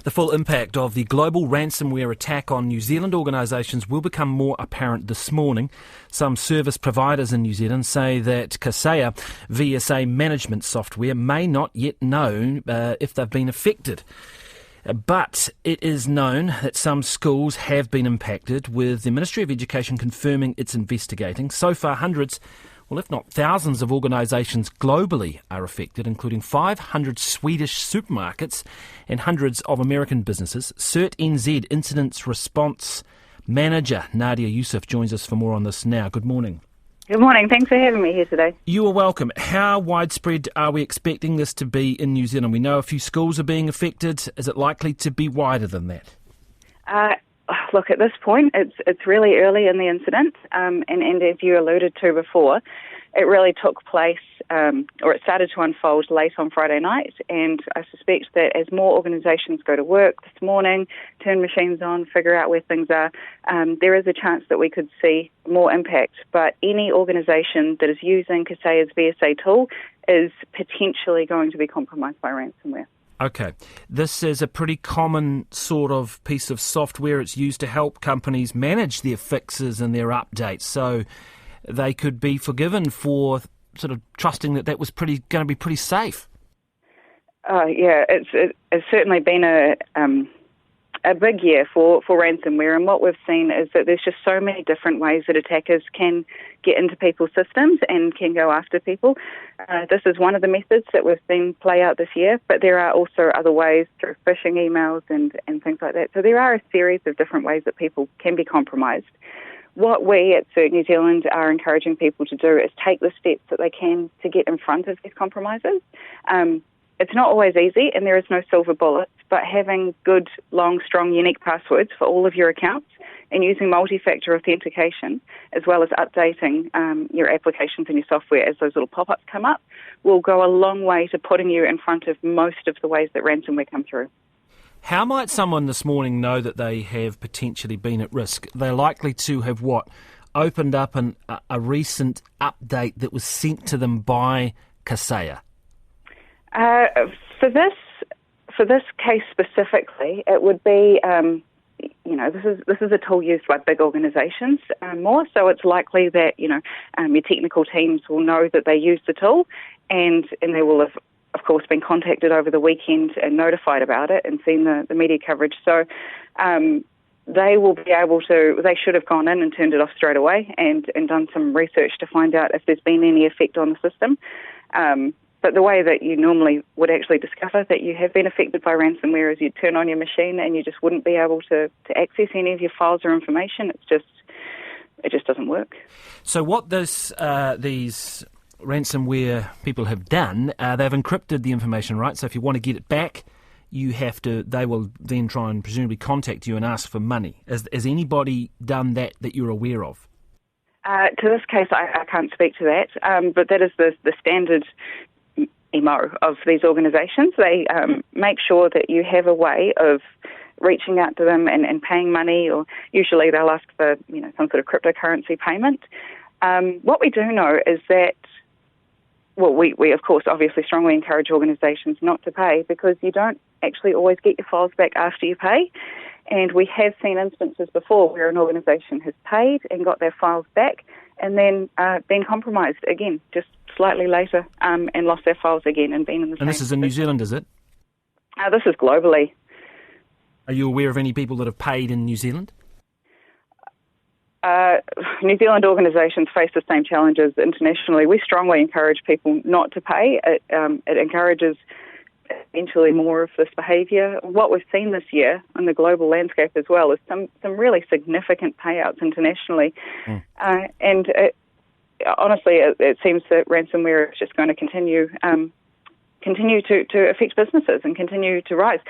The full impact of the global ransomware attack on New Zealand organisations will become more apparent this morning. Some service providers in New Zealand say that a6a0aa81269e496d861d90022d12436a VSA management software may not yet know if they've been affected. But it is known that some schools have been impacted, with the Ministry of Education confirming it's investigating. So far, hundreds, well, if not thousands of organisations globally are affected, including 500 Swedish supermarkets and hundreds of American businesses. CERT NZ Incident Response Manager Nadia Youssef joins us for more on this now. Good morning. Good morning. Thanks for having me here today. You are welcome. How widespread are we expecting this to be in New Zealand? We know a few schools are being affected. Is it likely to be wider than that? Look, at this point, it's really early in the incident, and as you alluded to before, it really took place, or it started to unfold late on Friday night, and I suspect that as more organisations go to work this morning, turn machines on, figure out where things are, there is a chance that we could see more impact. But any organisation that is using a6a0aa's VSA tool is potentially going to be compromised by ransomware. Okay. This is a pretty common sort of piece of software. It's used to help companies manage their fixes and their updates, so they could be forgiven for sort of trusting that was going to be pretty safe. Yeah, it's certainly been a big year for ransomware, and what we've seen is that there's just so many different ways that attackers can get into people's systems and can go after people. This is one of the methods that we've seen play out this year, but there are also other ways through phishing emails and things like that. So there are a series of different ways that people can be compromised. What we at CERT New Zealand are encouraging people to do is take the steps that they can to get in front of these compromises. It's not always easy, and there is no silver bullets, but having good, long, strong, unique passwords for all of your accounts and using multi-factor authentication, as well as updating your applications and your software as those little pop-ups come up, will go a long way to putting you in front of most of the ways that ransomware come through. How might someone this morning know that they have potentially been at risk? They're likely to have opened up a recent update that was sent to them by a6a0aa81269e496d861d90022d12436a. For this case specifically, it would be, this is a tool used by big organisations more, so it's likely that, your technical teams will know that they use the tool, and they will have, of course, been contacted over the weekend and notified about it and seen the media coverage. So they will be able to, they should have gone in and turned it off straight away and done some research to find out if there's been any effect on the system. But the way that you normally would actually discover that you have been affected by ransomware is you'd turn on your machine and you just wouldn't be able to access any of your files or information. It just doesn't work. So what these ransomware people have done, they've encrypted the information, right? So if you want to get it back, they will then try and presumably contact you and ask for money. Has anybody done that you're aware of? To this case, I can't speak to that, but that is the standard MO of these organisations. They make sure that you have a way of reaching out to them and paying money, or usually they'll ask for some sort of cryptocurrency payment. What we do know is that, we of course obviously strongly encourage organisations not to pay, because you don't actually always get your files back after you pay. And we have seen instances before where an organisation has paid and got their files back and then been compromised again, just slightly later, and lost their files again and been in the same. And this is in New Zealand, is it? This is globally. Are you aware of any people that have paid in New Zealand? New Zealand organisations face the same challenges internationally. We strongly encourage people not to pay. It encourages eventually more of this behaviour. What we've seen this year in the global landscape as well is some really significant payouts internationally. And honestly, it seems that ransomware is just going to continue to affect businesses and continue to rise.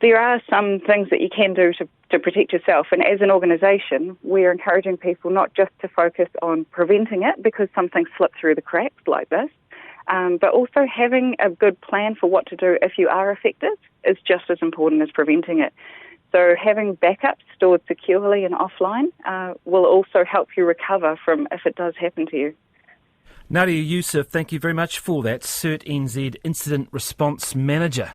There are some things that you can do to protect yourself, and as an organisation, we're encouraging people not just to focus on preventing it, because some things slip through the cracks like this, but also having a good plan for what to do if you are affected is just as important as preventing it. So having backups stored securely and offline will also help you recover from if it does happen to you. Nadia Youssef, thank you very much for that. CERT NZ Incident Response Manager.